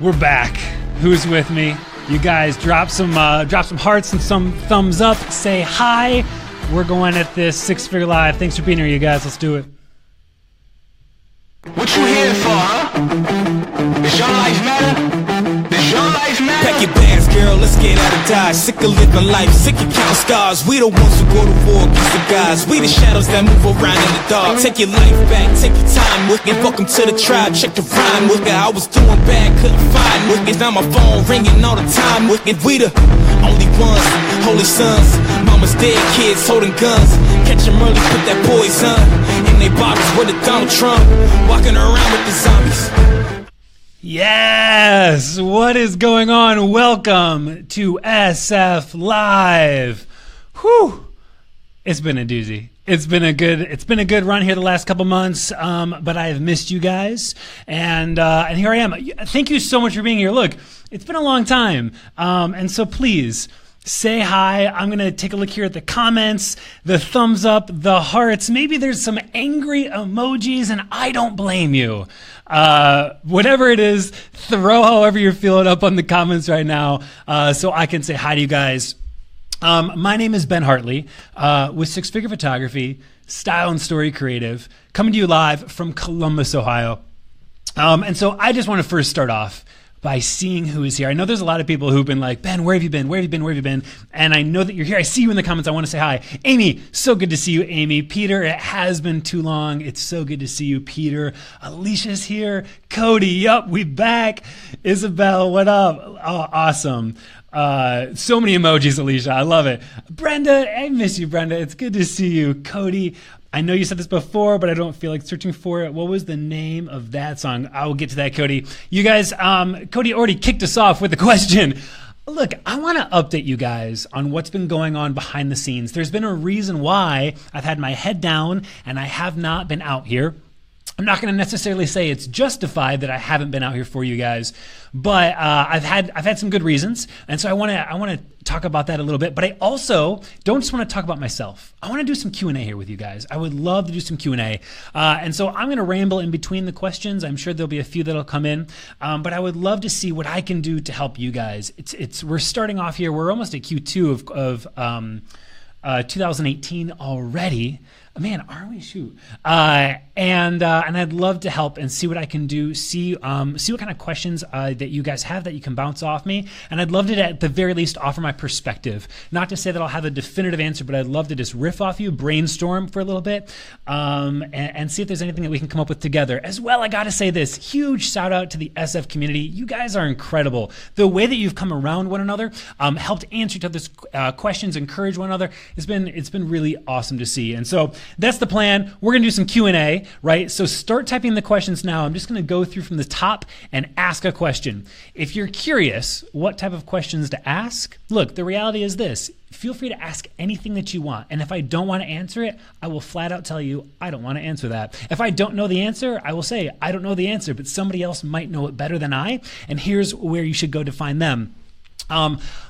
We're back. Who's with me? You guys drop some hearts and some thumbs up. Say hi. We're going at this six-figure live. Thanks for being here, you guys. Let's do it. What you here for, huh? Does your life matter? Does your life matter? Pack your bags, girl, let's get out of Dodge. Sick of living life, sick of counting stars. We the ones who go to war against the gods. We the shadows that move around in the dark. Take your life back, take your time with it. Welcome to the tribe, check the rhyme with it. I was doing bad, couldn't find with it. Now my phone ringing all the time with it. We the only ones, holy sons. Mama's dead, kids holding guns. Catch them early, put that poison in they bottles with a Donald Trump. Walking around with the zombies. Yes! What is going on? Welcome to SF Live. Whew! It's been a doozy. It's been a good run here the last couple months, but I have missed you guys, and here I am. Thank you so much for being here. Look, it's been a long time, and so please say hi. I'm going to take a look here at the comments, the thumbs up, the hearts. Maybe there's some angry emojis, and I don't blame you. Whatever it is, throw however you're feeling up on the comments right now so I can say hi to you guys. My name is Ben Hartley with Six Figure Photography, Style and Story Creative, coming to you live from Columbus, Ohio. And so I just want to first start off by seeing who is here. I know there's a lot of people who've been like, Ben, where have you been? Where have you been? Where have you been? And I know that you're here. I see you in the comments. I want to say hi. Amy, so good to see you, Amy. Peter, it has been too long. It's so good to see you, Peter. Alicia's here. Cody, yup, we back. Isabel, what up? Oh, awesome. So many emojis, Alicia. I love it. Brenda, I miss you, Brenda. It's good to see you. Cody, I know you said this before, but I don't feel like searching for it. What was the name of that song? I will get to that, Cody. You guys, Cody already kicked us off with the question. Look, I want to update you guys on what's been going on behind the scenes. There's been a reason why I've had my head down and I have not been out here. I'm not going to necessarily say it's justified that I haven't been out here for you guys, but I've had some good reasons, and so I want to talk about that a little bit. But I also don't just want to talk about myself. I want to do some Q&A here with you guys. I would love to do some Q&A, and so I'm going to ramble in between the questions. I'm sure there'll be a few that'll come in, but I would love to see what I can do to help you guys. We're starting off here. We're almost at Q2 of 2018 already. Man, are we? Shoot. And I'd love to help and see what I can do, see what kind of questions that you guys have that you can bounce off me. And I'd love to, at the very least, offer my perspective. Not to say that I'll have a definitive answer, but I'd love to just riff off you, brainstorm for a little bit, and see if there's anything that we can come up with together. As well, I got to say this, huge shout out to the SF community. You guys are incredible. The way that you've come around one another, helped answer each other's questions, encourage one another, it's been really awesome to see. And so that's the plan. We're going to do some Q&A, right? So start typing the questions now. I'm just going to go through from the top and ask a question. If you're curious what type of questions to ask, look, the reality is this. Feel free to ask anything that you want. And if I don't want to answer it, I will flat out tell you I don't want to answer that. If I don't know the answer, I will say I don't know the answer, but somebody else might know it better than I. And here's where you should go to find them.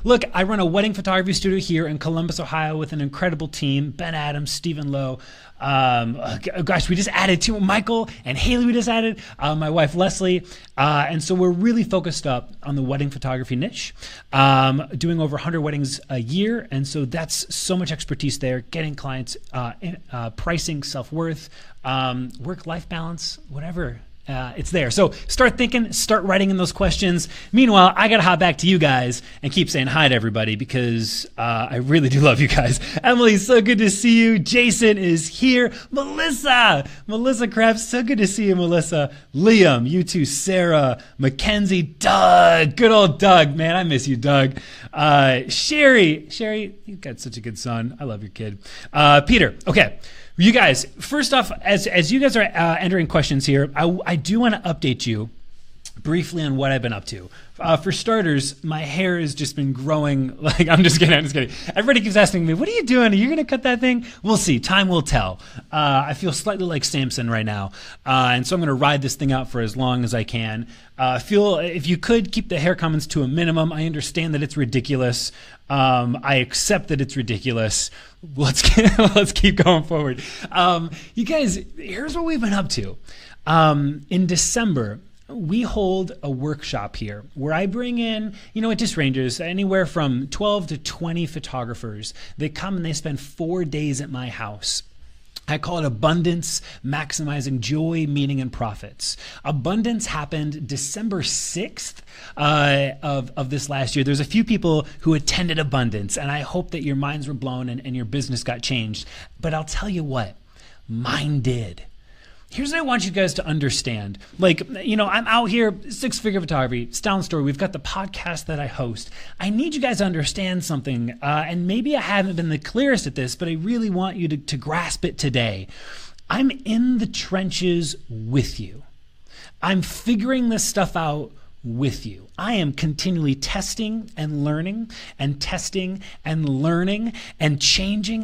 Look, I run a wedding photography studio here in Columbus, Ohio with an incredible team, Ben Adams, Stephen Lowe. Gosh, we just added two, Michael and Haley we just added, my wife Leslie. And so we're really focused up on the wedding photography niche, doing over 100 weddings a year. And so that's so much expertise there, getting clients, pricing, self-worth, work-life balance, whatever. It's there. So start thinking, start writing in those questions. Meanwhile, I got to hop back to you guys and keep saying hi to everybody because I really do love you guys. Emily, so good to see you. Jason is here. Melissa Krabs, so good to see you, Melissa. Liam, you too. Sarah, Mackenzie, Doug, good old Doug. Man, I miss you, Doug. Sherry, you've got such a good son. I love your kid. Peter, okay. You guys, first off, as you guys are entering questions here, I do want to update you briefly on what I've been up to. For starters, my hair has just been growing. Like, I'm just kidding. Everybody keeps asking me, what are you doing? Are you going to cut that thing? We'll see. Time will tell. I feel slightly like Samson right now. And so I'm going to ride this thing out for as long as I can. If you could keep the hair comments to a minimum. I understand that it's ridiculous. I accept that it's ridiculous. Let's keep going forward. You guys, here's what we've been up to. In December, we hold a workshop here where I bring in, it just ranges anywhere from 12 to 20 photographers. They come and they spend 4 days at my house. I call it Abundance, Maximizing Joy, Meaning, and Profits. Abundance happened December 6th of this last year. There's a few people who attended Abundance, and I hope that your minds were blown and your business got changed. But I'll tell you what, mine did. Here's what I want you guys to understand. I'm out here, six-figure photography, Style Story. We've got the podcast that I host. I need you guys to understand something, and maybe I haven't been the clearest at this, but I really want you to grasp it today. I'm in the trenches with you. I'm figuring this stuff out with you. I am continually testing and learning and changing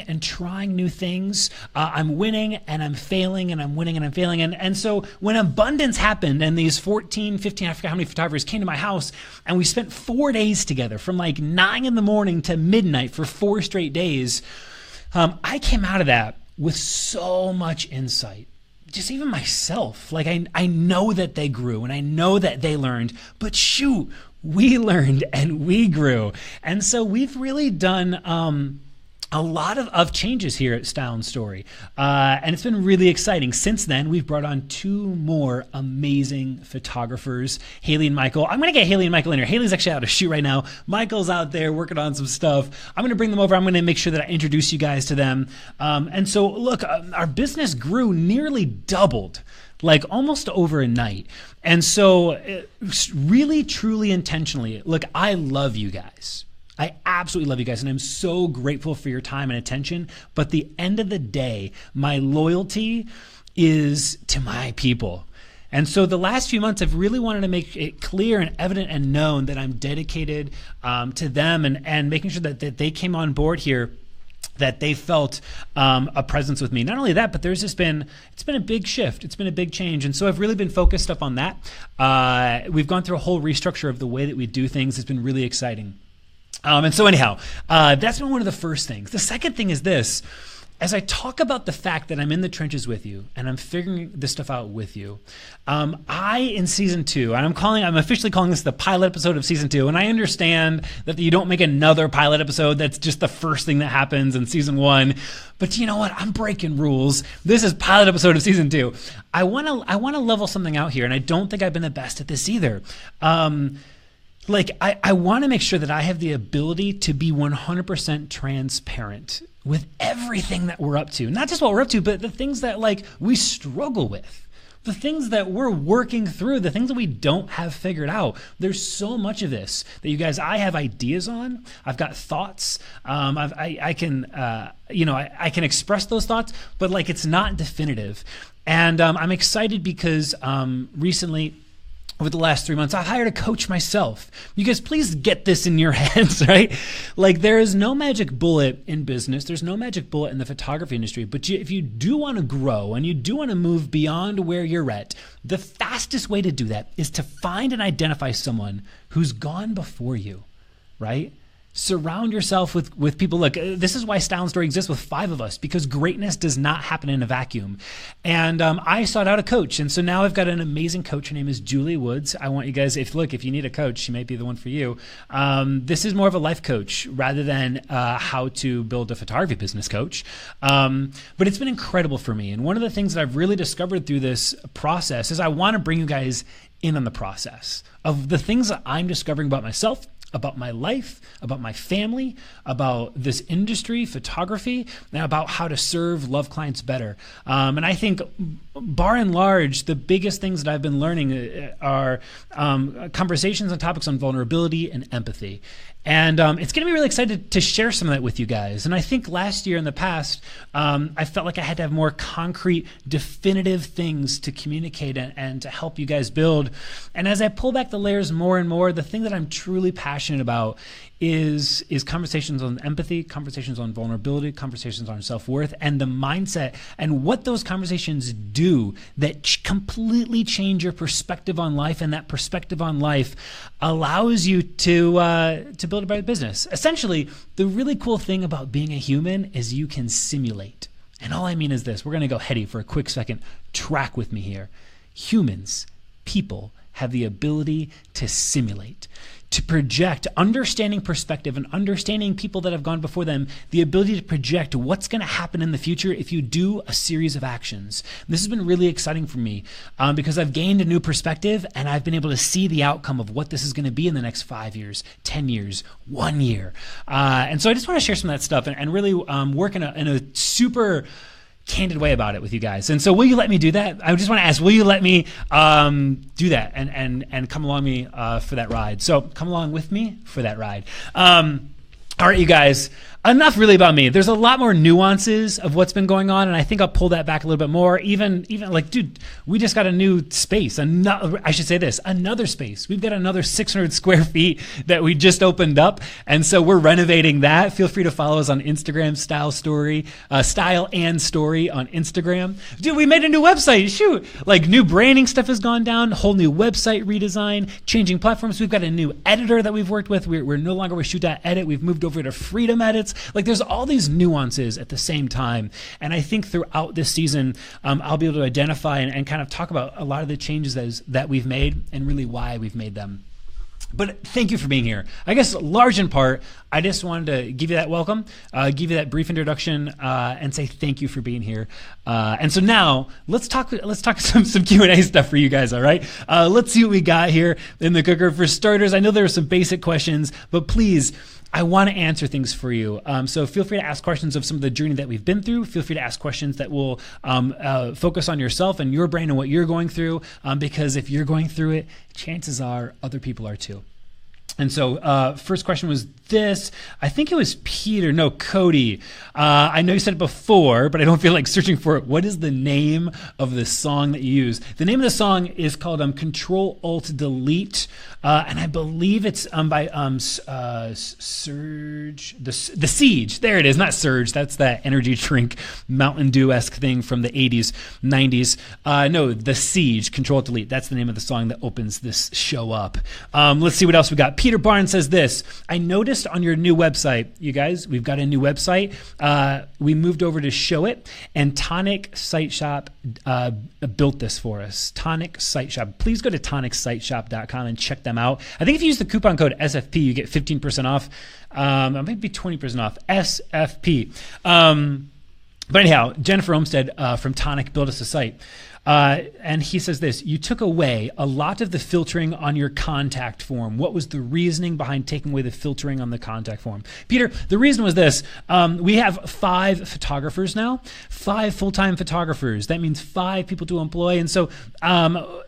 and trying new things. I'm winning and I'm failing and I'm winning and I'm failing. And so when Abundance happened and these 14, 15, I forgot how many photographers came to my house and we spent 4 days together from like 9 in the morning to midnight for 4 straight days, I came out of that with so much insight. Just even myself, like I know that they grew and I know that they learned, but shoot, we learned and we grew. And so we've really done a lot of changes here at Style and Story. And it's been really exciting. Since then, we've brought on 2 more amazing photographers, Haley and Michael. I'm going to get Haley and Michael in here. Haley's actually out of shoot right now. Michael's out there working on some stuff. I'm going to bring them over. I'm going to make sure that I introduce you guys to them. And so, look, our business grew, nearly doubled, like almost over a night. And so really, truly, intentionally, look, I love you guys. I absolutely love you guys, and I'm so grateful for your time and attention. But at the end of the day, my loyalty is to my people. And so the last few months, I've really wanted to make it clear and evident and known that I'm dedicated to them and making sure that they came on board here, that they felt a presence with me. Not only that, but it's been a big shift. It's been a big change. And so I've really been focused up on that. We've gone through a whole restructure of the way that we do things. It's been really exciting. And so anyhow, that's been one of the first things. The second thing is this. As I talk about the fact that I'm in the trenches with you and I'm figuring this stuff out with you, in season 2, and I'm officially calling this the pilot episode of season 2. And I understand that you don't make another pilot episode. That's just the first thing that happens in season 1. But you know what? I'm breaking rules. This is pilot episode of season 2. I want to level something out here, and I don't think I've been the best at this either. I want to make sure that I have the ability to be 100% transparent with everything that we're up to. Not just what we're up to, but the things that we struggle with, the things that we're working through, the things that we don't have figured out. There's so much of this that you guys, I have ideas on. I've got thoughts. I can express those thoughts, but it's not definitive. And I'm excited because recently, over the last 3 months, I hired a coach myself. You guys, please get this in your heads, right? There is no magic bullet in business. There's no magic bullet in the photography industry. But if you do want to grow and you do want to move beyond where you're at, the fastest way to do that is to find and identify someone who's gone before you, right? Surround yourself with people. Look, this is why Style and Story exists with 5 of us, because greatness does not happen in a vacuum. And I sought out a coach. And so now I've got an amazing coach. Her name is Julie Woods. I want you guys, if you need a coach, she might be the one for you. This is more of a life coach rather than how to build a photography business coach. But it's been incredible for me. And one of the things that I've really discovered through this process is I want to bring you guys in on the process of the things that I'm discovering about myself. about my life, about my family, about this industry, photography, and about how to serve, love clients better. And I think, bar and large, the biggest things that I've been learning are conversations on topics on vulnerability and empathy. And it's going to be really excited to share some of that with you guys. And I think last year in the past, I felt like I had to have more concrete, definitive things to communicate and to help you guys build. And as I pull back the layers more and more, the thing that I'm truly passionate about is conversations on empathy, conversations on vulnerability, conversations on self-worth, and the mindset and what those conversations do that completely change your perspective on life, and that perspective on life allows you to build a better business. Essentially, the really cool thing about being a human is you can simulate. And all I mean is this. We're going to go heady for a quick second. Track with me here. Humans, people, have the ability to simulate, to project, understanding perspective and understanding people that have gone before them, the ability to project what's going to happen in the future if you do a series of actions. This has been really exciting for me because I've gained a new perspective and I've been able to see the outcome of what this is going to be in the next 5 years, 10 years, 1 year. And so I just want to share some of that stuff and really work in a super candid way about it with you guys. And so will you let me do that? I just want to ask, will you let me do that and come along me for that ride? So come along with me for that ride. All right, you guys, enough really about me. There's a lot more nuances of what's been going on, and I think I'll pull that back a little bit more. Even like, dude, we just got a new space. I should say this, another space. We've got another 600 square feet that we just opened up, and so we're renovating that. Feel free to follow us on Instagram, Style and Story on Instagram. Dude, we made a new website. Shoot, like new branding stuff has gone down, whole new website redesign, changing platforms. We've got a new editor that we've worked with. We're no longer with Shoot.edit. We've moved over to Freedom Edits. Like there's all these nuances at the same time. And I think throughout this season, I'll be able to identify and kind of talk about a lot of the changes that we've made and really why we've made them. But thank you for being here. I guess large in part, I just wanted to give you that welcome, give you that brief introduction, and say thank you for being here. And so now let's talk some Q&A stuff for you guys. All right, let's see what we got here in the cooker. For starters, I know there are some basic questions, but please, I want to answer things for you. So feel free to ask questions of some of the journey that we've been through. Feel free to ask questions that will focus on yourself and your brain and what you're going through, because if you're going through it, chances are other people are too. And so first question was this. I think it was Cody. I know you said it before, but I don't feel like searching for it. What is the name of the song that you use? The name of the song is called Control-Alt-Delete. And I believe it's by Surge, the Siege. There it is, not Surge. That's that energy drink, Mountain Dew-esque thing from the 80s, 90s. No, the Siege, Control-Alt-Delete. That's the name of the song that opens this show up. Let's see what else we got. Peter Barnes says this. I noticed on your new website, you guys, we've got a new website. We moved over to show it, and Tonic Site Shop built this for us. Tonic Site Shop. Please go to tonicsiteshop.com and check them out. I think if you use the coupon code SFP, you get 15% off. Maybe 20% off. SFP. But anyhow, Jennifer Olmstead from Tonic built us a site. And he says this, you took away a lot of the filtering on your contact form. What was the reasoning behind taking away the filtering on the contact form? Peter, the reason was this. We have 5 photographers now, 5 full-time photographers. That means 5 people to employ. And so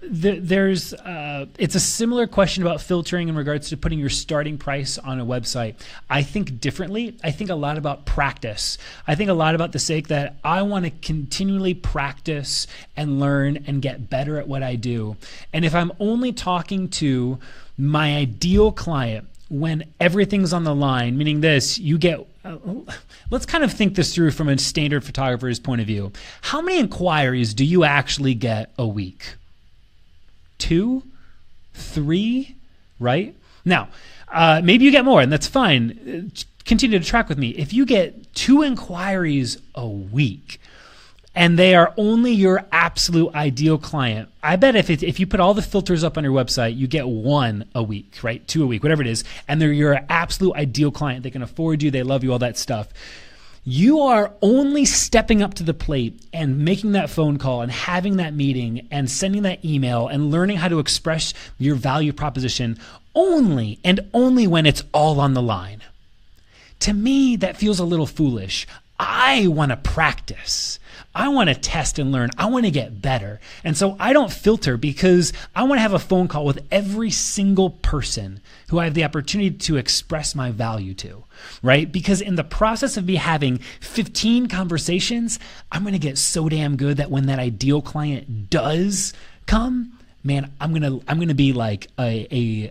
it's a similar question about filtering in regards to putting your starting price on a website. I think differently. I think a lot about practice. I think a lot about the sake that I want to continually practice and learn and get better at what I do. And if I'm only talking to my ideal client when everything's on the line, meaning this, you get, let's kind of think this through from a standard photographer's point of view. How many inquiries do you actually get a week? 2, 3, right? Now, maybe you get more, and that's fine. Continue to track with me. If you get 2 inquiries a week, and they are only your absolute ideal client, I bet if you put all the filters up on your website, you get 1 a week, right? 2 a week, whatever it is, and they're your absolute ideal client. They can afford you, they love you, all that stuff. You are only stepping up to the plate and making that phone call and having that meeting and sending that email and learning how to express your value proposition only and only when it's all on the line. To me, that feels a little foolish. I want to practice. I want to test and learn. I want to get better. And so I don't filter because I want to have a phone call with every single person who I have the opportunity to express my value to, right? Because in the process of me having 15 conversations, I'm going to get so damn good that when that ideal client does come, man, I'm gonna be like a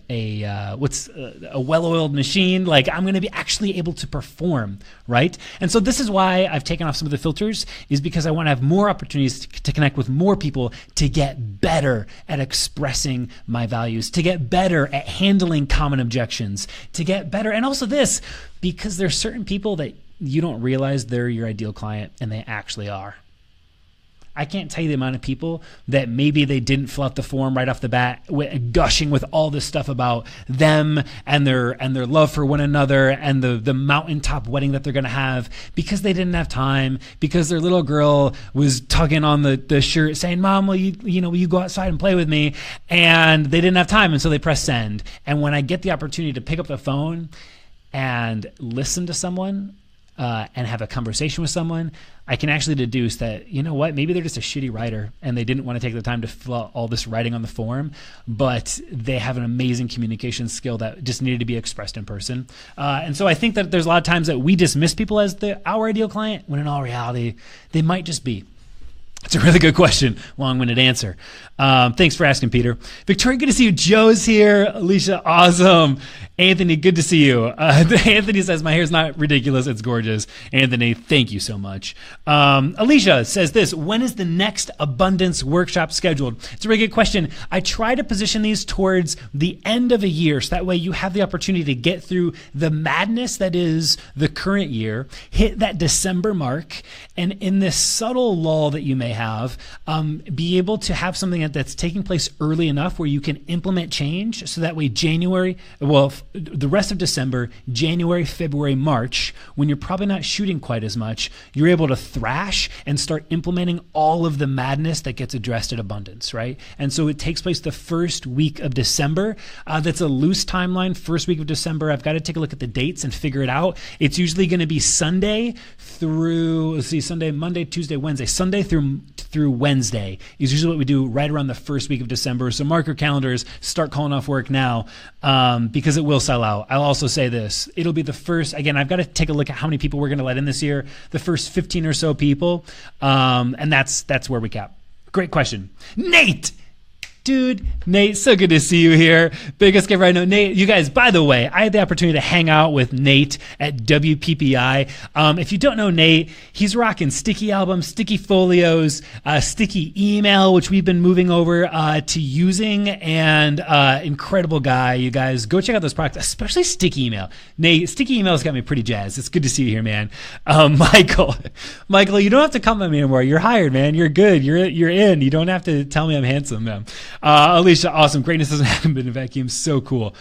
well-oiled machine. Like I'm gonna be actually able to perform, right? And so this is why I've taken off some of the filters, is because I want to have more opportunities to connect with more people, to get better at expressing my values, to get better at handling common objections, to get better, and also this, because there's certain people that you don't realize they're your ideal client, and they actually are. I can't tell you the amount of people that maybe they didn't fill out the form right off the bat, gushing with all this stuff about them and their love for one another and the mountaintop wedding that they're going to have, because they didn't have time, because their little girl was tugging on the shirt saying, "Mom, will you go outside and play with me?" And they didn't have time, and so they press send. And when I get the opportunity to pick up the phone and listen to someone and have a conversation with someone, I can actually deduce that, you know what, maybe they're just a shitty writer and they didn't want to take the time to fill out all this writing on the form, but they have an amazing communication skill that just needed to be expressed in person. And so I think that there's a lot of times that we dismiss people as our ideal client, when in all reality, they might just be. It's a really good question. Long-winded answer. Thanks for asking, Peter. Victoria, good to see you. Joe's here. Alicia, awesome. Anthony, good to see you. Anthony says, my hair's not ridiculous. It's gorgeous. Anthony, thank you so much. Alicia says this, when is the next abundance workshop scheduled? It's a really good question. I try to position these towards the end of a year, so that way you have the opportunity to get through the madness that is the current year, hit that December mark, and in this subtle lull that you may have, be able to have something that's taking place early enough where you can implement change, so that way the rest of December, January, February, March, when you're probably not shooting quite as much, you're able to thrash and start implementing all of the madness that gets addressed at Abundance, right? And so it takes place the first week of December. That's a loose timeline, first week of December. I've got to take a look at the dates and figure it out. It's usually going to be Sunday through, Sunday, Monday, Tuesday, Wednesday. Sunday through Wednesday is usually what we do right around the first week of December. So mark your calendars, start calling off work now, because it will sell out. I'll also say this, it'll be the first, again, I've got to take a look at how many people we're going to let in this year, the first 15 or so people, and that's where we cap. Great question. Nate! Dude, Nate, so good to see you here. Biggest giver I know. Nate, you guys, by the way, I had the opportunity to hang out with Nate at WPPI. If you don't know Nate, he's rocking sticky albums, sticky folios, sticky email, which we've been moving over to using, and incredible guy. You guys, go check out those products, especially sticky email. Nate, sticky email's got me pretty jazzed. It's good to see you here, man. Michael, you don't have to compliment me anymore. You're hired, man. You're good. You're in. You don't have to tell me I'm handsome, man. Alicia, awesome. Greatness doesn't happen in a vacuum. So cool.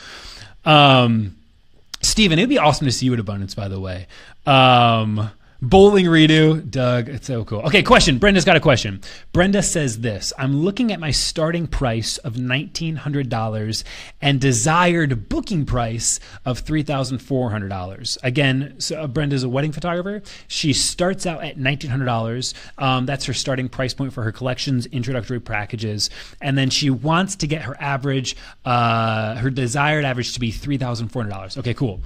Steven, it'd be awesome to see you at Abundance, by the way. Bowling redo. Doug, it's so cool. Okay, question. Brenda's got a question. Brenda says this, I'm looking at my starting price of $1,900 and desired booking price of $3,400. Again, so Brenda's a wedding photographer. She starts out at $1,900. That's her starting price point for her collections, introductory packages. And then she wants to get her average, her desired average to be $3,400. Okay, cool.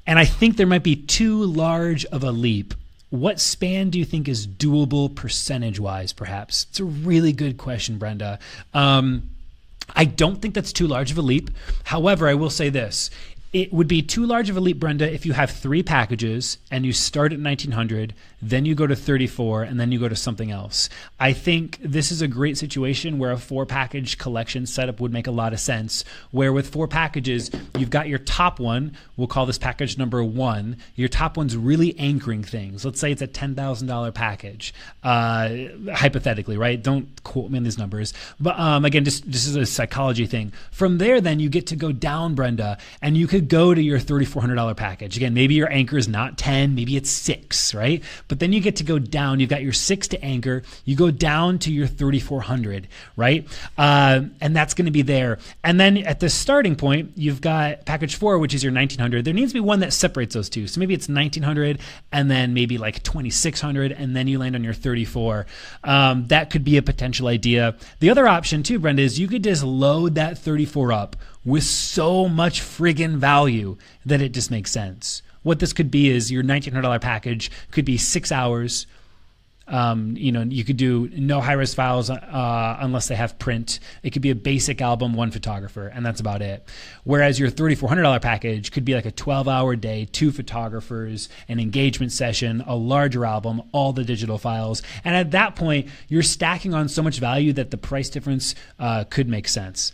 And I think there might be too large of a leap. What span do you think is doable percentage-wise, perhaps? It's a really good question, Brenda. I don't think that's too large of a leap. However, I will say this. It would be too large of a leap, Brenda, if you have 3 packages and you start at $1,900, then you go to $34, and then you go to something else. I think this is a great situation where a 4-package collection setup would make a lot of sense, where with 4 packages, you've got your top one. We'll call this package number 1. Your top one's really anchoring things. Let's say it's a $10,000 package, hypothetically, right? Don't quote me on these numbers. But again, this is a psychology thing. From there, then, you get to go down, Brenda, and you could could go to your $3,400 package. Again, maybe your anchor is not 10, maybe it's 6, right? But then you get to go down. You've got your 6 to anchor. You go down to your 3,400, right? And that's going to be there. And then at the starting point, you've got package 4, which is your 1,900. There needs to be one that separates those two. So maybe it's 1,900 and then maybe like 2,600, and then you land on your 34. That could be a potential idea. The other option too, Brenda, is you could just load that 34 up with so much friggin' value that it just makes sense. What this could be is your $1,900 package could be 6 hours. You could do no high-res files unless they have print. It could be a basic album, 1 photographer, and that's about it. Whereas your $3,400 package could be like a 12-hour day, 2 photographers, an engagement session, a larger album, all the digital files. And at that point, you're stacking on so much value that the price difference could make sense.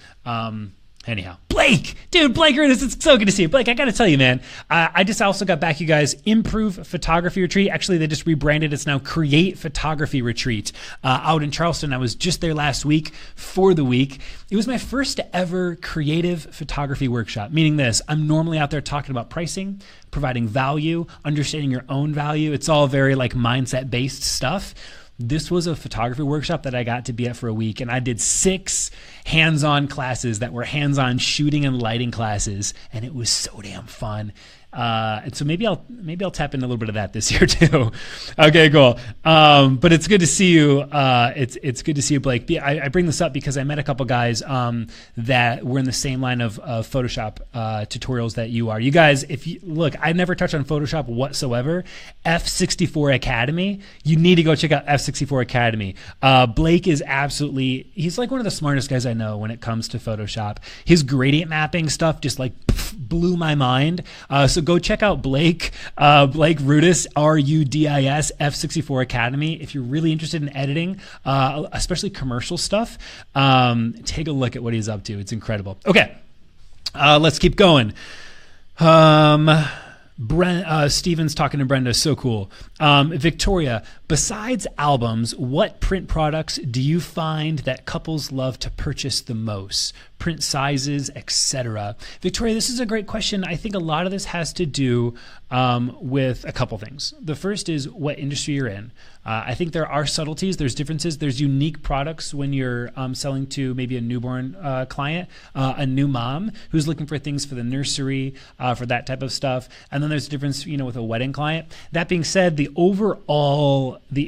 Anyhow, Blake, it's so good to see you. Blake, I got to tell you, man, I just also got back, you guys, Improve Photography Retreat. Actually, they just rebranded. It's now Create Photography Retreat out in Charleston. I was just there last week for the week. It was my first ever creative photography workshop, meaning this: I'm normally out there talking about pricing, providing value, understanding your own value. It's all very like mindset-based stuff. This was a photography workshop that I got to be at for a week, and I did 6 hands-on classes that were hands-on shooting and lighting classes, and it was so damn fun. And so maybe I'll tap into a little bit of that this year too. Okay, cool. But it's good to see you. It's good to see you, Blake. I bring this up because I met a couple guys that were in the same line of Photoshop tutorials that you are. You guys, if you look, I never touched on Photoshop whatsoever. F64 Academy. You need to go check out F64 Academy. Blake is he's like one of the smartest guys I know when it comes to Photoshop. His gradient mapping stuff just like blew my mind. So go check out Blake Rudis, Rudis, F64 Academy. If you're really interested in editing, especially commercial stuff, take a look at what he's up to. It's incredible. Okay, let's keep going. Steven's talking to Brenda. So cool. Victoria, besides albums, what print products do you find that couples love to purchase the most? Print sizes, etc. Victoria, this is a great question. I think a lot of this has to do with a couple things. The first is what industry you're in. I think there are subtleties, there's differences, there's unique products when you're selling to maybe a newborn client, a new mom who's looking for things for the nursery, for that type of stuff. And then there's a difference, with a wedding client. That being said, the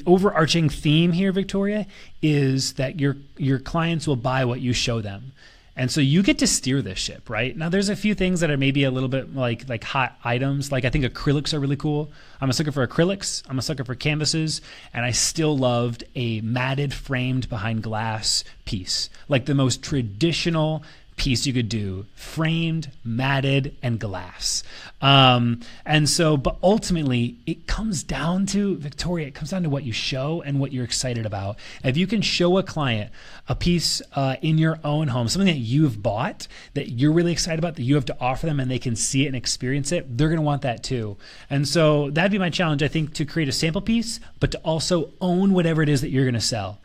overarching theme here, Victoria, is that your clients will buy what you show them. And so you get to steer this ship, right? Now, there's a few things that are maybe a little bit like hot items. Like I think acrylics are really cool. I'm a sucker for acrylics. I'm a sucker for canvases. And I still loved a matted framed behind glass piece. Like the most traditional piece you could do, framed, matted, and glass. But ultimately it comes down to, Victoria, it comes down to what you show and what you're excited about. If you can show a client a piece in your own home, something that you've bought that you're really excited about, that you have to offer them and they can see it and experience it, they're going to want that too. And so that'd be my challenge, I think, to create a sample piece, but to also own whatever it is that you're going to sell.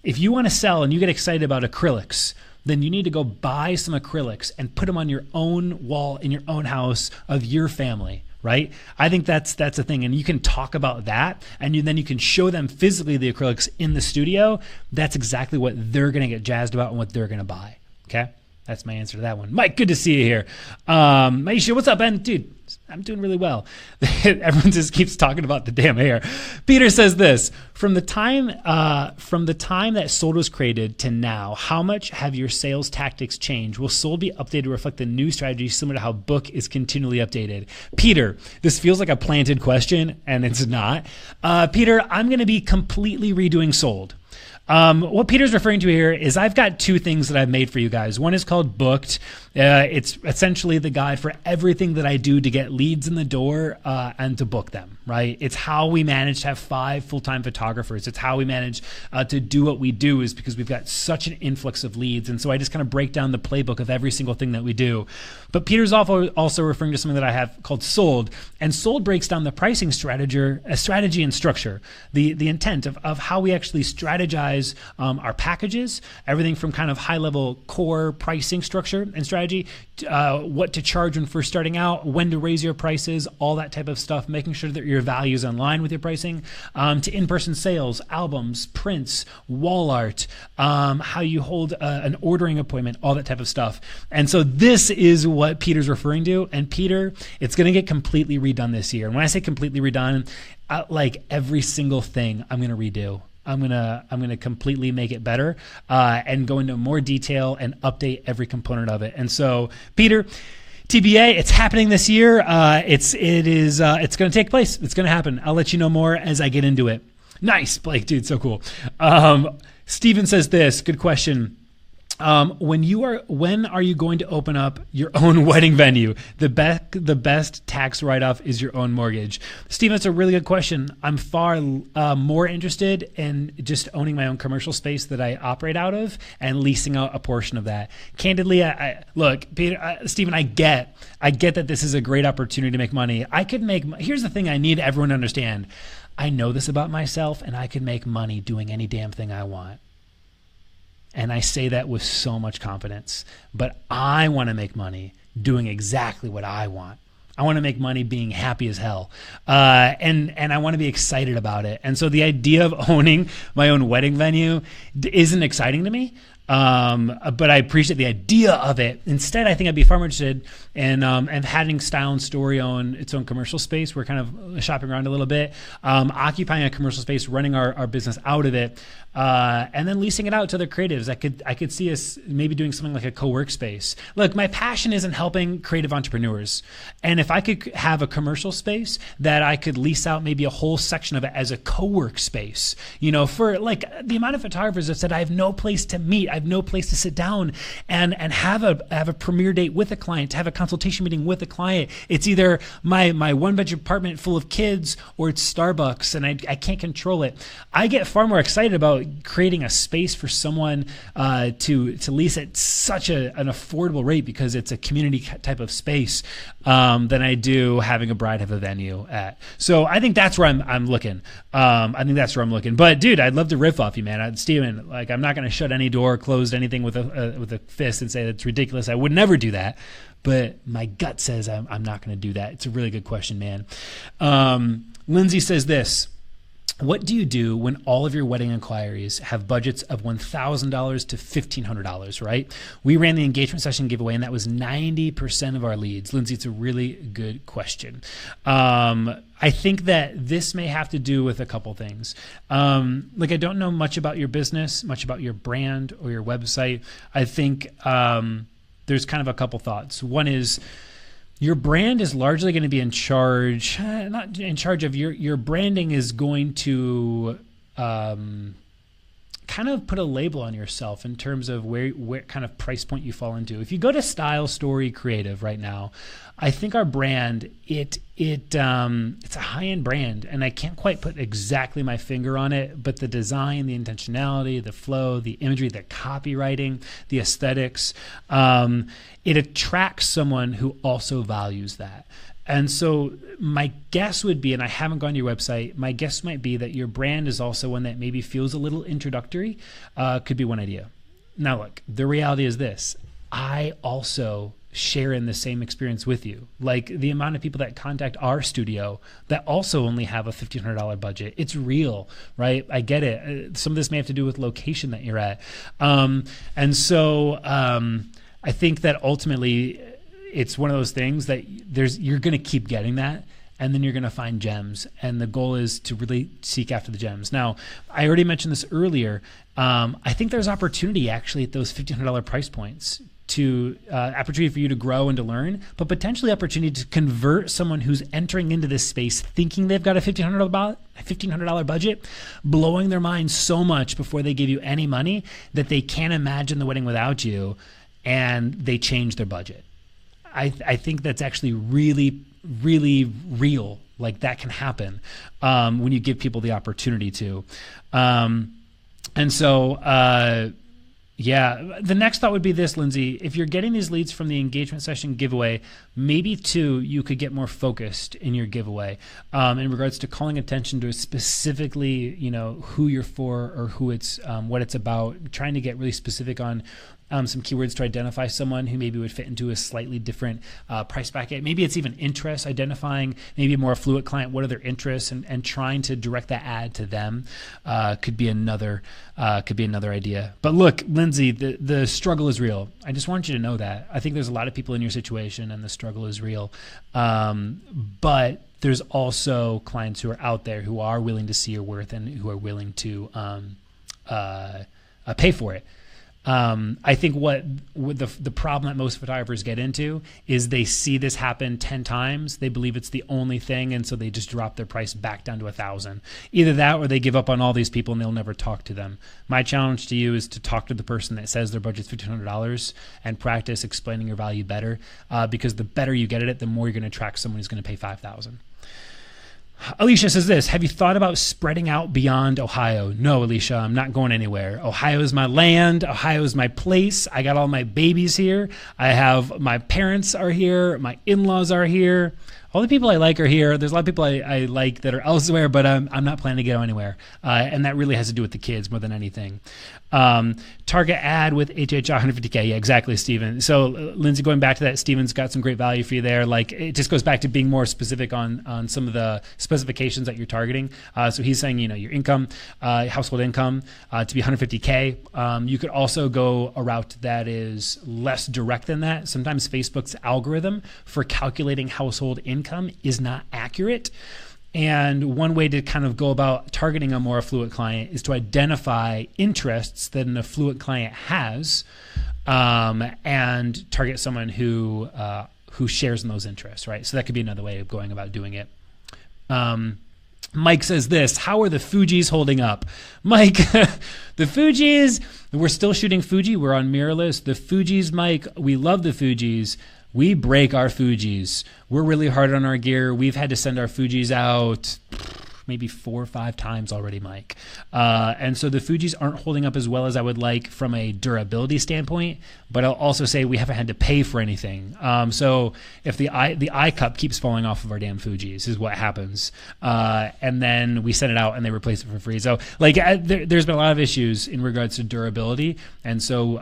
If you want to sell and you get excited about acrylics, then you need to go buy some acrylics and put them on your own wall in your own house of your family, right? I think that's a thing. And you can talk about that, and then you can show them physically the acrylics in the studio. That's exactly what they're going to get jazzed about and what they're going to buy, okay? That's my answer to that one. Mike, good to see you here. Maisha, what's up, Ben? Dude, I'm doing really well. Everyone just keeps talking about the damn hair. Peter says this: from the time that Sold was created to now, how much have your sales tactics changed? Will Sold be updated to reflect the new strategy, similar to how Book is continually updated? Peter, this feels like a planted question, and it's not. Peter, I'm going to be completely redoing Sold. What Peter's referring to here is I've got 2 things that I've made for you guys. One is called Booked. It's essentially the guide for everything that I do to get leads in the door and to book them, right? It's how we manage to have 5 full-time photographers. It's how we manage to do what we do, is because we've got such an influx of leads. And so I just kind of break down the playbook of every single thing that we do. But Peter's also referring to something that I have called Sold. And Sold breaks down the pricing strategy and structure, the intent of how we actually strategize guys our packages, everything from kind of high level core pricing structure and strategy, what to charge when first starting out, when to raise your prices, all that type of stuff, making sure that your value is in line with your pricing, to in-person sales, albums, prints, wall art, how you hold an ordering appointment, all that type of stuff. And so this is what Peter's referring to. And Peter, it's going to get completely redone this year. And when I say completely redone, like every single thing I'm going to redo. I'm gonna completely make it better and go into more detail and update every component of it. And so, Peter, TBA, it's happening this year. It's going to take place. It's going to happen. I'll let you know more as I get into it. Nice, Blake, dude, so cool. Steven says this. Good question. When are you going to open up your own wedding venue? The best tax write-off is your own mortgage. Steve, that's a really good question. I'm far more interested in just owning my own commercial space that I operate out of and leasing out a portion of that. Candidly, look, Peter, Stephen, I get that this is a great opportunity to make money. Here's the thing I need everyone to understand. I know this about myself, and I can make money doing any damn thing I want. And I say that with so much confidence, but I want to make money doing exactly what I want. I want to make money being happy as hell. And I want to be excited about it. And so the idea of owning my own wedding venue isn't exciting to me. But I appreciate the idea of it. Instead, I think I'd be far more interested in having Style and Story own its own commercial space. We're kind of shopping around a little bit, occupying a commercial space, running our business out of it, and then leasing it out to other creatives. I could see us maybe doing something like a co-work space. Look, my passion is in helping creative entrepreneurs. And if I could have a commercial space that I could lease out maybe a whole section of it as a co-work space, for like the amount of photographers that said, I have no place to meet. I have no place to sit down and have a premiere date with a client, to have a consultation meeting with a client. It's either my one-bedroom apartment full of kids or it's Starbucks, and I can't control it. I get far more excited about creating a space for someone to lease at such an affordable rate because it's a community type of space than I do having a bride have a venue at. So I think that's where I'm looking. But dude, I'd love to riff off you, man. Steven, like, I'm not going to shut any door, closed anything with a fist and say that's ridiculous. I would never do that, but my gut says I'm not going to do that. It's a really good question, man. Lindsay says this: what do you do when all of your wedding inquiries have budgets of $1,000 to $1,500, right? We ran the engagement session giveaway, and that was 90% of our leads. Lindsay, it's a really good question. I think that this may have to do with a couple things. I don't know much about your business, much about your brand or your website. I think there's kind of a couple thoughts. One is, your brand is largely going to be in charge, not in charge of your branding is going to kind of put a label on yourself in terms of where kind of price point you fall into. If you go to Style, Story, Creative right now, I think our brand, it's a high-end brand, and I can't quite put exactly my finger on it, but the design, the intentionality, the flow, the imagery, the copywriting, the aesthetics, it attracts someone who also values that. And so my guess would be, and I haven't gone to your website, my guess might be that your brand is also one that maybe feels a little introductory, could be one idea. Now look, the reality is this: I also share in the same experience with you. Like the amount of people that contact our studio that also only have a $1,500 budget, it's real, right? I get it. Some of this may have to do with location that you're at. And so I think that ultimately it's one of those things that you're going to keep getting that, and then you're going to find gems. And the goal is to really seek after the gems. Now, I already mentioned this earlier. I think there's opportunity actually at those $1,500 price points to opportunity for you to grow and to learn, but potentially opportunity to convert someone who's entering into this space thinking they've got a $1,500 budget, blowing their mind so much before they give you any money that they can't imagine the wedding without you, and they change their budget. I think that's actually really, really real. Like that can happen when you give people the opportunity to. And so Yeah. The next thought would be this, Lindsay. If you're getting these leads from the engagement session giveaway, maybe too, you could get more focused in your giveaway in regards to calling attention to specifically, who you're for or who it's, what it's about, trying to get really specific on some keywords to identify someone who maybe would fit into a slightly different price bracket. Maybe it's even interests, identifying maybe a more affluent client, what are their interests, and trying to direct that ad to them could be another idea. But look, Lindsay, the struggle is real. I just want you to know that. I think there's a lot of people in your situation and the struggle is real. But there's also clients who are out there who are willing to see your worth and who are willing to pay for it. I think what the problem that most photographers get into is they see this happen 10 times. They believe it's the only thing. And so they just drop their price back down to 1,000. Either that or they give up on all these people and they'll never talk to them. My challenge to you is to talk to the person that says their budget's $1,500 and practice explaining your value better. Because the better you get at it, the more you're going to attract someone who's going to pay $5,000. Alicia says this, have you thought about spreading out beyond Ohio? No, Alicia, I'm not going anywhere. Ohio is my land. Ohio is my place. I got all my babies here. My parents are here. My in-laws are here. All the people I like are here. There's a lot of people I like that are elsewhere, but I'm not planning to go anywhere. And that really has to do with the kids more than anything. Target ad with HHR 150K. Yeah, exactly, Steven. So Lindsay, going back to that, Steven's got some great value for you there. Like, it just goes back to being more specific on some of the specifications that you're targeting. So he's saying, your income, household income, to be 150K. You could also go a route that is less direct than that. Sometimes Facebook's algorithm for calculating household income is not accurate. And one way to kind of go about targeting a more affluent client is to identify interests that an affluent client has, and target someone who shares in those interests, right? So that could be another way of going about doing it. Mike says this, how are the Fujis holding up? Mike, the Fujis, we're still shooting Fuji. We're on mirrorless. The Fujis, Mike, we love the Fujis. We break our Fujis. We're really hard on our gear. We've had to send our Fujis out maybe 4 or 5 times already, Mike. And so the Fujis aren't holding up as well as I would like from a durability standpoint, but I'll also say we haven't had to pay for anything. So if the eye cup keeps falling off of our damn Fujis is what happens. And then we send it out and they replace it for free. So there's been a lot of issues in regards to durability. And so,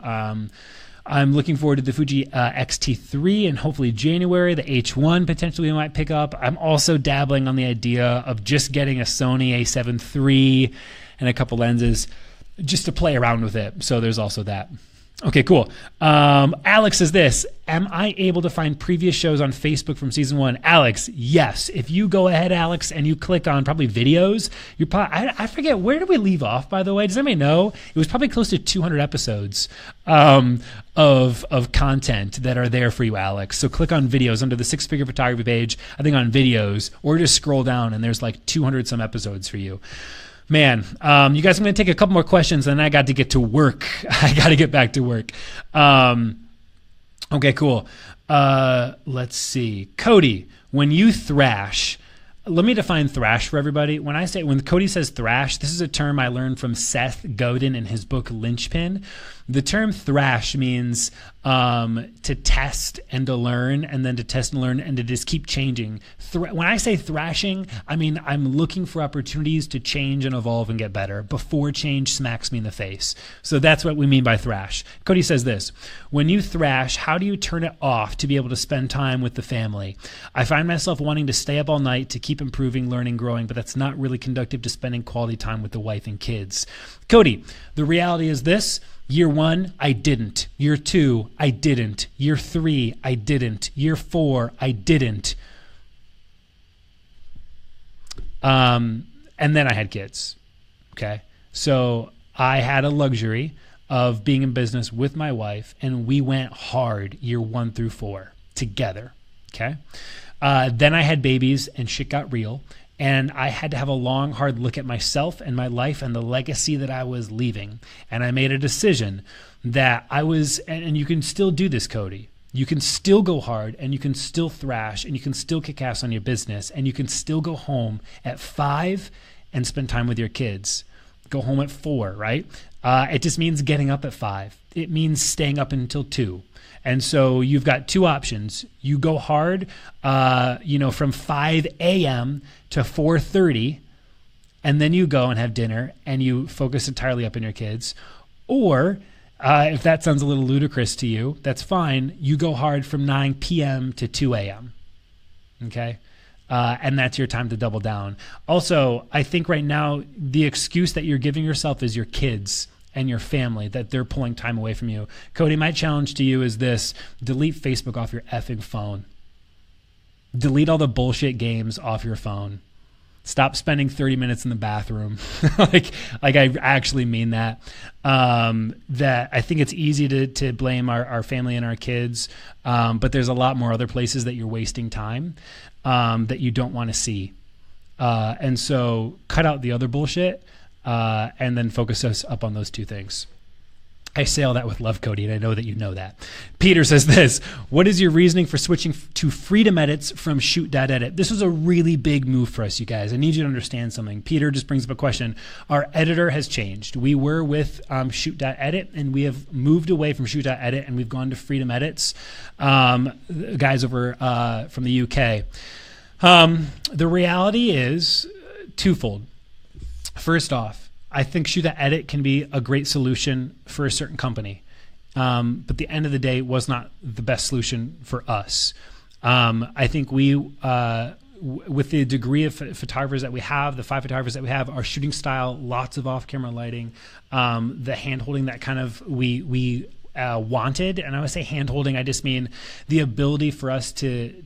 I'm looking forward to the Fuji X-T3 and hopefully January. The H1 potentially we might pick up. I'm also dabbling on the idea of just getting a Sony A7 III and a couple lenses just to play around with it. So there's also that. Okay, cool. Alex says this, am I able to find previous shows on Facebook from season 1? Alex, yes. If you go ahead, Alex, and you click on probably videos, I forget, where did we leave off, by the way? Does anybody know? It was probably close to 200 episodes of content that are there for you, Alex. So click on videos under the Six Figure Photography page, I think on videos, or just scroll down and there's like 200 some episodes for you. Man, you guys, I'm going to take a couple more questions and then I got to get to work. I got to get back to work. Okay, cool. Let's see. Cody, when you thrash, let me define thrash for everybody. When Cody says thrash, this is a term I learned from Seth Godin in his book Linchpin. The term thrash means to test and to learn, and then to test and learn and to just keep changing. When I say thrashing, I mean I'm looking for opportunities to change and evolve and get better before change smacks me in the face. So that's what we mean by thrash. Cody says this, when you thrash, how do you turn it off to be able to spend time with the family? I find myself wanting to stay up all night to keep improving, learning, growing, but that's not really conducive to spending quality time with the wife and kids. Cody, the reality is this. Year 1, I didn't. Year 2, I didn't. Year 3, I didn't. Year 4, I didn't. And then I had kids. Okay. So I had a luxury of being in business with my wife, and we went hard year 1 through 4 together. Okay. Then I had babies and shit got real. And I had to have a long, hard look at myself and my life and the legacy that I was leaving. And I made a decision that and you can still do this, Cody. You can still go hard and you can still thrash and you can still kick ass on your business and you can still go home at 5 and spend time with your kids. Go home at 4, right? It just means getting up at 5 it means staying up until 2. And so you've got 2 options. You go hard, from 5 a.m. to 4:30, and then you go and have dinner and you focus entirely up on your kids. Or if that sounds a little ludicrous to you, that's fine. You go hard from 9 p.m. to 2 a.m. Okay? And that's your time to double down. Also, I think right now the excuse that you're giving yourself is your kids and your family, that they're pulling time away from you. Cody, my challenge to you is this: delete Facebook off your effing phone. Delete all the bullshit games off your phone. Stop spending 30 minutes in the bathroom. like I actually mean that. That I think it's easy to blame our family and our kids, but there's a lot more other places that you're wasting time that you don't want to see. And so cut out the other bullshit and then focus us up on those 2 things. I say all that with love, Cody, and I know that you know that. Peter says this: what is your reasoning for switching to Freedom Edits from Shoot.Edit? This was a really big move for us, you guys. I need you to understand something. Peter just brings up a question. Our editor has changed. We were with Shoot.Edit, and we have moved away from Shoot.Edit, and we've gone to Freedom Edits. Guys over from the UK. The reality is twofold. First off, I think Shoot.Edit can be a great solution for a certain company. But at the end of the day, it was not the best solution for us. I think we, with the degree of photographers that we have, the 5 photographers that we have, our shooting style, lots of off-camera lighting, the hand-holding that kind of we wanted. And I would say hand-holding, I just mean the ability for us to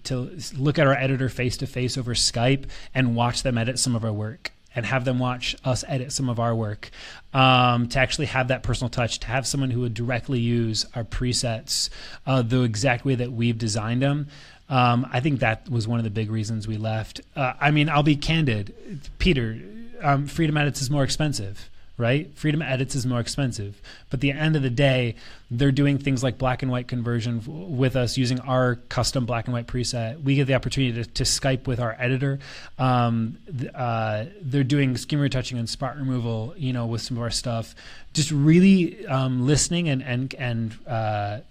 look at our editor face-to-face over Skype and watch them edit some of our work, and have them watch us edit some of our work, to actually have that personal touch, to have someone who would directly use our presets the exact way that we've designed them. I think that was one of the big reasons we left. I'll be candid. Peter, Freedom Edits is more expensive, right? Freedom Edits is more expensive. But at the end of the day, they're doing things like black and white conversion with us using our custom black and white preset. We get the opportunity to Skype with our editor. They're doing skin retouching and spot removal, with some of our stuff. Just really listening and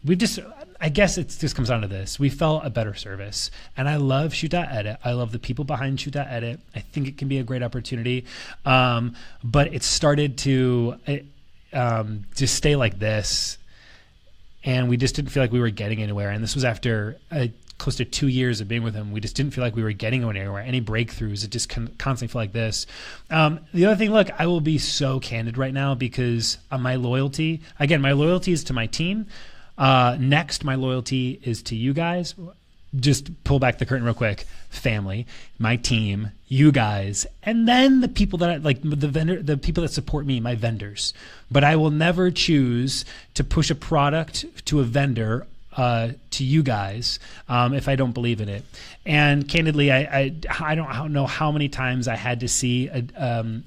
we've just, I guess it just comes down to this. We felt a better service. And I love Shoot.Edit. I love the people behind Shoot.Edit. I think it can be a great opportunity. But it started to just stay like this. And we just didn't feel like we were getting anywhere. And this was after close to 2 years of being with him. We just didn't feel like we were getting anywhere. Any breakthroughs, it just constantly felt like this. The other thing, look, I will be so candid right now because my loyalty is to my team. Next, my loyalty is to you guys. Just pull back the curtain real quick. Family, my team, you guys, and then the people that the people that support me, my vendors. But I will never choose to push a product to a vendor to you guys if I don't believe in it. And candidly, I don't know how many times I had to see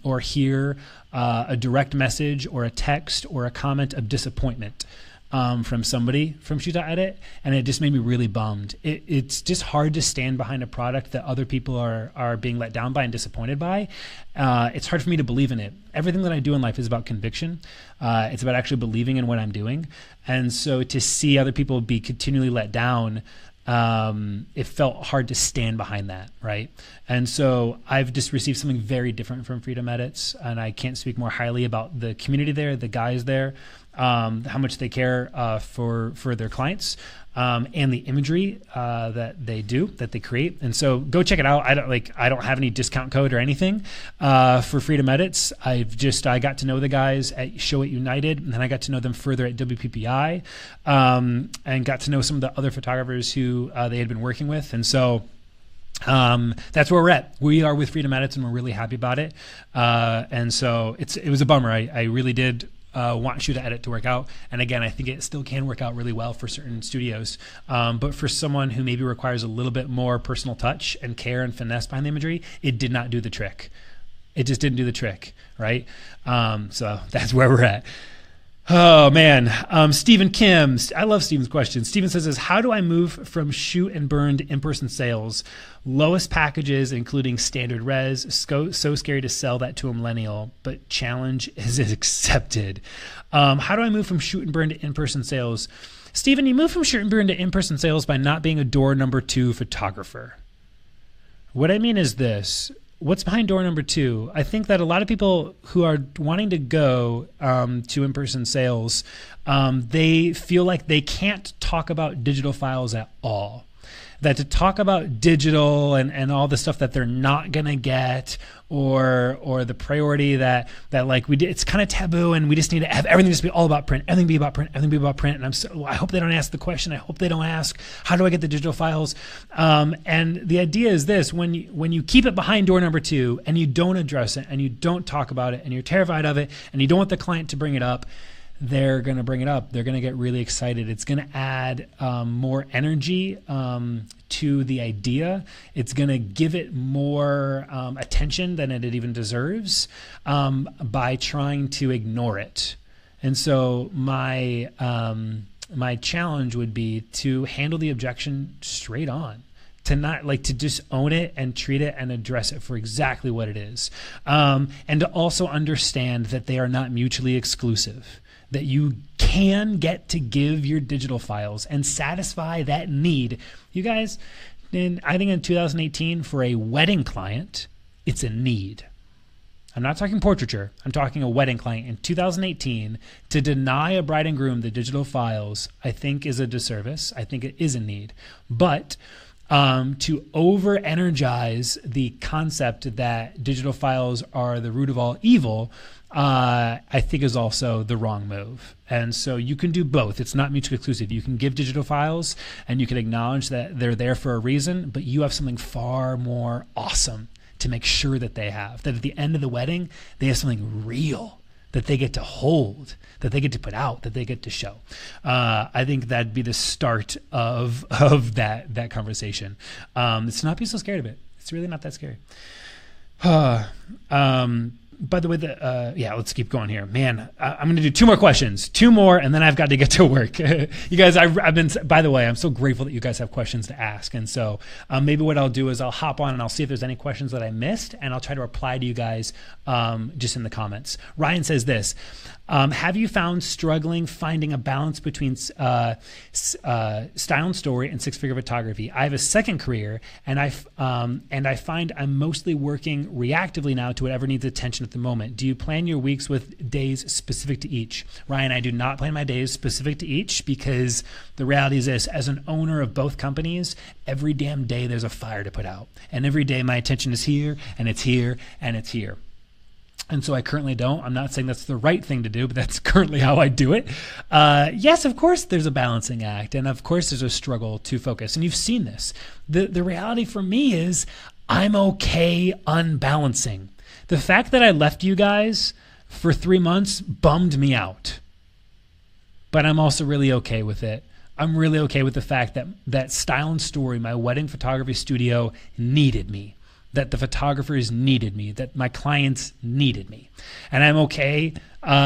or hear a direct message or a text or a comment of disappointment from somebody from Shoot.Edit, and it just made me really bummed. It's just hard to stand behind a product that other people are being let down by and disappointed by. It's hard for me to believe in it. Everything that I do in life is about conviction. It's about actually believing in what I'm doing. And so to see other people be continually let down, it felt hard to stand behind that, right? And so I've just received something very different from Freedom Edits, and I can't speak more highly about the community there, the guys there, how much they care for their clients, and the imagery that they create. And so go check it out. I don't have any discount code or anything for Freedom Edits. I got to know the guys at Show It United, and then I got to know them further at WPPI, and got to know some of the other photographers who they had been working with. And so that's where we're at. We are with Freedom Edits, and we're really happy about it. And so it was a bummer. I really did want Shoot.Edit to work out. And again, I think it still can work out really well for certain studios. But for someone who maybe requires a little bit more personal touch and care and finesse behind the imagery, it did not do the trick. It just didn't do the trick, right? So that's where we're at. Oh man, Stephen Kim. I love Stephen's question. Stephen says, "How do I move from shoot and burn to in-person sales? Lowest packages, including standard res. So scary to sell that to a millennial, but challenge is accepted." How do I move from shoot and burn to in-person sales? Stephen, you move from shoot and burn to in-person sales by not being a door number 2 photographer. What I mean is this. What's behind door number 2? I think that a lot of people who are wanting to go to in-person sales, they feel like they can't talk about digital files at all. That to talk about digital and all the stuff that they're not gonna get, or the priority that like we did, it's kind of taboo, and we just need to have everything just be all about print, everything be about print, everything be about print. And I hope they don't ask the question. I hope they don't ask, how do I get the digital files? And the idea is this: when you keep it behind door number 2 and you don't address it and you don't talk about it and you're terrified of it and you don't want the client to bring it up, they're going to bring it up. They're going to get really excited. It's going to add more energy to the idea. It's going to give it more attention than it even deserves by trying to ignore it. And so my challenge would be to handle the objection straight on. To not like to just own it and treat it and address it for exactly what it is. And to also understand that they are not mutually exclusive. That you can get to give your digital files and satisfy that need. You guys, I think in 2018, for a wedding client, it's a need. I'm not talking portraiture. I'm talking a wedding client. In 2018, to deny a bride and groom the digital files, I think is a disservice. I think it is a need. But to over-energize the concept that digital files are the root of all evil, I think is also the wrong move. And so you can do both. It's not mutually exclusive. You can give digital files and you can acknowledge that they're there for a reason, but you have something far more awesome to make sure that they have. That at the end of the wedding, they have something real that they get to hold, that they get to put out, that they get to show. I think that'd be the start of that conversation. It's not be so scared of it. It's really not that scary. By the way, let's keep going here. Man, I'm going to do 2 more questions, 2 more, and then I've got to get to work. You guys, I've been, by the way, I'm so grateful that you guys have questions to ask. And so maybe what I'll do is I'll hop on and I'll see if there's any questions that I missed, and I'll try to reply to you guys just in the comments. Ryan says this: have you found struggling finding a balance between style and story and 6-figure photography? I have a second career, and I find I'm mostly working reactively now to whatever needs attention at the moment. Do you plan your weeks with days specific to each? Ryan, I do not plan my days specific to each, because the reality is this: as an owner of both companies, every damn day there's a fire to put out, and every day my attention is here and it's here and it's here. And so I currently don't. I'm not saying that's the right thing to do, but that's currently how I do it. Yes, of course, there's a balancing act. And of course, there's a struggle to focus. And you've seen this. The reality for me is I'm okay unbalancing. The fact that I left you guys for 3 months bummed me out. But I'm also really okay with it. I'm really okay with the fact that Style and Story, my wedding photography studio, needed me. That the photographers needed me, that my clients needed me. And I'm okay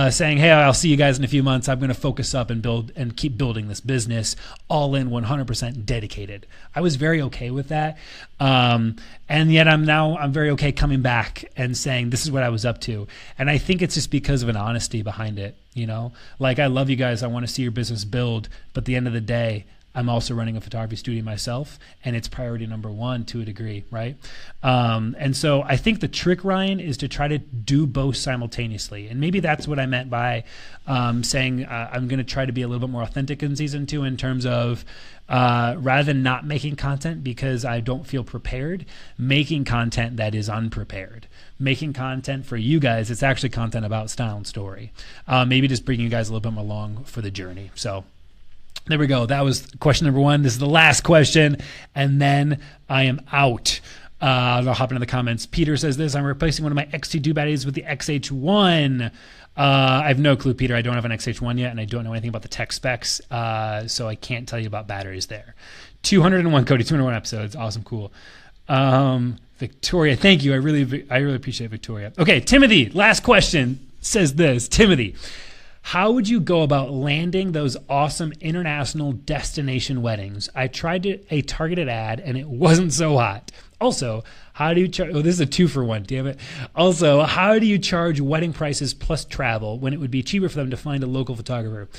saying, hey, I'll see you guys in a few months. I'm going to focus up and build and keep building this business all in, 100% dedicated. I was very okay with that. And yet I'm very okay coming back and saying, this is what I was up to. And I think it's just because of an honesty behind it. You know, like, I love you guys. I want to see your business build. But at the end of the day, I'm also running a photography studio myself, and it's priority number 1 to a degree, right? And so I think the trick, Ryan, is to try to do both simultaneously. And maybe that's what I meant by saying I'm going to try to be a little bit more authentic in season 2 in terms of rather than not making content because I don't feel prepared, making content that is unprepared. Making content for you guys, it's actually content about Style and Story. Maybe just bringing you guys a little bit more along for the journey. So there we go. That was question number 1. This is the last question, and then I am out. I'll hop into the comments. Peter says this: I'm replacing one of my X2 batteries with the XH1. I have no clue, Peter. I don't have an XH1 yet, and I don't know anything about the tech specs, so I can't tell you about batteries there. 201, Cody, 201 episodes. Awesome, cool. Victoria, thank you. I really appreciate Victoria. Okay, Timothy, last question, says this. Timothy, How would you go about landing those awesome international destination weddings? I tried a targeted ad and it wasn't so hot. Also, how do you charge? Oh, this is a 2-for-1, damn it. Also, how do you charge wedding prices plus travel when it would be cheaper for them to find a local photographer?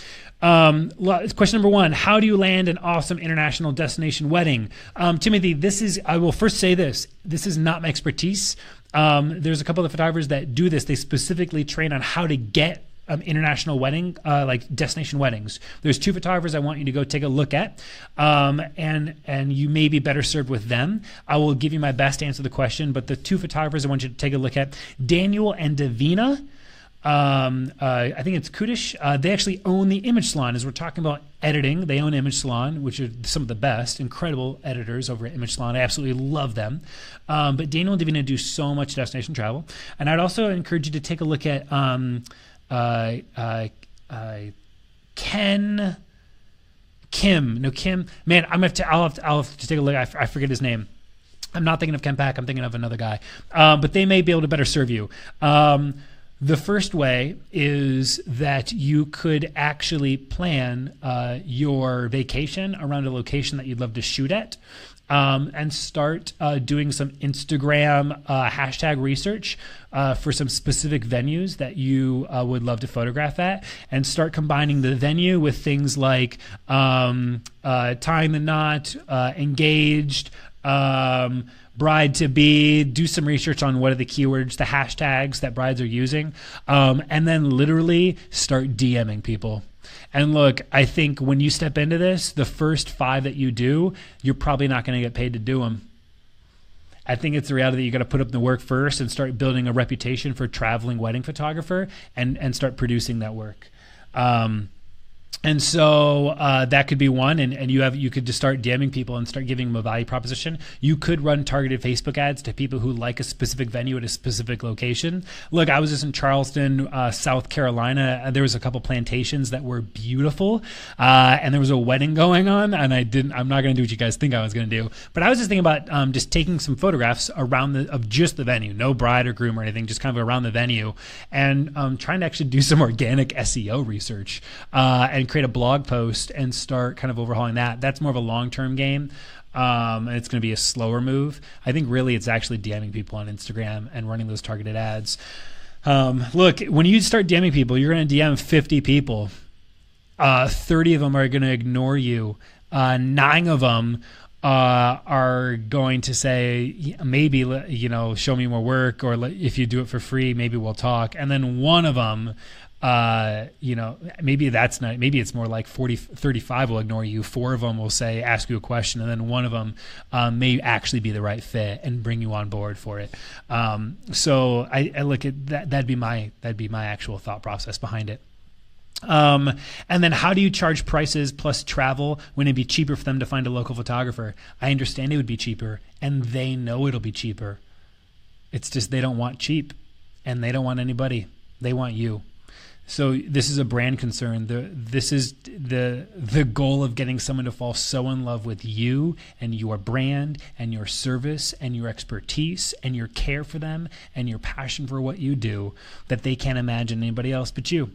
Question number 1, how do you land an awesome international destination wedding? Timothy, I will first say this is not my expertise. There's a couple of photographers that do this. They specifically train on how to get international wedding, like destination weddings. There's 2 photographers I want you to go take a look at, and you may be better served with them. I will give you my best to answer the question, but the 2 photographers I want you to take a look at, Daniel and Davina. I think it's Kudish. They actually own the Image Salon. As we're talking about editing, they own Image Salon, which are some of the best, incredible editors over at Image Salon. I absolutely love them. But Daniel and Davina do so much destination travel. And I'd also encourage you to take a look at Kim. Man, I'll have to take a look. I forget his name. I'm not thinking of Ken Pack. I'm thinking of another guy. But they may be able to better serve you. The first way is that you could actually plan your vacation around a location that you'd love to shoot at. And start doing some Instagram hashtag research for some specific venues that you would love to photograph at, and start combining the venue with things like tying the knot, engaged, bride to be. Do some research on what are the keywords, the hashtags that brides are using, and then literally start DMing people. And look, I think when you step into this, the first 5 that you do, you're probably not going to get paid to do them. I think it's the reality that you got to put up the work first and start building a reputation for traveling wedding photographer, and start producing that work. And so that could be one, and you could just start DMing people and start giving them a value proposition. You could run targeted Facebook ads to people who like a specific venue at a specific location. Look, I was just in Charleston, South Carolina. There was a couple plantations that were beautiful, and there was a wedding going on. And I'm not going to do what you guys think I was going to do, but I was just thinking about just taking some photographs of just the venue, no bride or groom or anything, just kind of around the venue, and trying to actually do some organic SEO research and create a blog post and start kind of overhauling that. That's more of a long-term game. And it's going to be a slower move. I think really it's actually DMing people on Instagram and running those targeted ads. Look, when you start DMing people, you're going to DM 50 people. 30 of them are going to ignore you. 9 of them are going to say, maybe, show me more work, or if you do it for free, maybe we'll talk. And then one of them, maybe that's not, maybe it's more like 35 will ignore you. 4 of them will say, ask you a question. And then one of them may actually be the right fit and bring you on board for it. So I look at that. That'd be my actual thought process behind it. And then how do you charge prices plus travel when it'd be cheaper for them to find a local photographer? I understand it would be cheaper, and they know it'll be cheaper. It's just they don't want cheap, and they don't want anybody. They want you. So this is a brand concern. This is the goal of getting someone to fall so in love with you and your brand and your service and your expertise and your care for them and your passion for what you do that they can't imagine anybody else but you.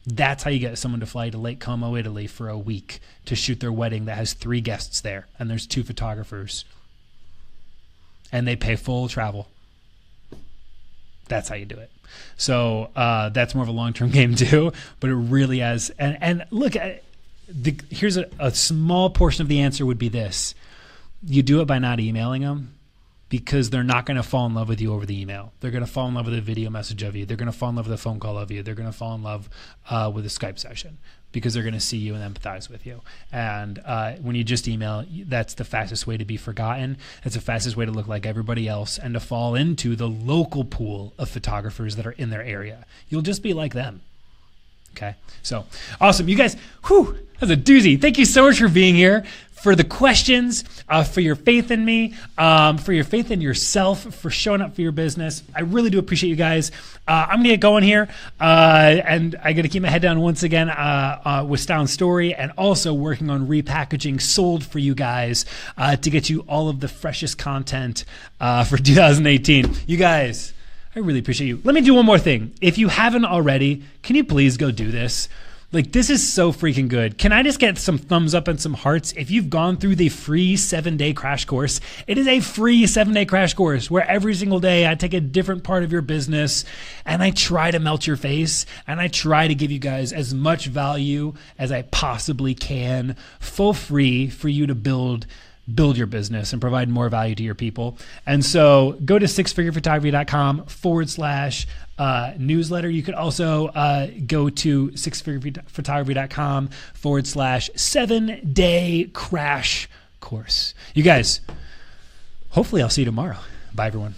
That's how you get someone to fly to Lake Como, Italy for a week to shoot their wedding that has 3 guests there, and there's 2 photographers. And they pay full travel. That's how you do it. So that's more of a long-term game too, but it really has. And look, here's a small portion of the answer would be this. You do it by not emailing them, because they're not going to fall in love with you over the email. They're going to fall in love with a video message of you. They're going to fall in love with a phone call of you. They're going to fall in love with a Skype session, because they're going to see you and empathize with you. And when you just email, that's the fastest way to be forgotten. It's the fastest way to look like everybody else and to fall into the local pool of photographers that are in their area. You'll just be like them. Okay, so awesome. You guys, that's a doozy. Thank you so much for being here, for the questions, for your faith in me, for your faith in yourself, for showing up for your business. I really do appreciate you guys. I'm going to get going here, and I got to keep my head down once again with Style & Story, and also working on repackaging Sold for you guys to get you all of the freshest content for 2018. You guys, I really appreciate you. Let me do one more thing. If you haven't already, can you please go do this? Like, this is so freaking good. Can I just get some thumbs up and some hearts if you've gone through the free 7-day crash course? It is a free 7-day crash course where every single day I take a different part of your business and I try to melt your face and I try to give you guys as much value as I possibly can, full free for you to build your business and provide more value to your people. And so go to sixfigurephotography.com/newsletter. You could also go to sixfigurephotography.com/7-day crash course. You guys, hopefully I'll see you tomorrow. Bye, everyone.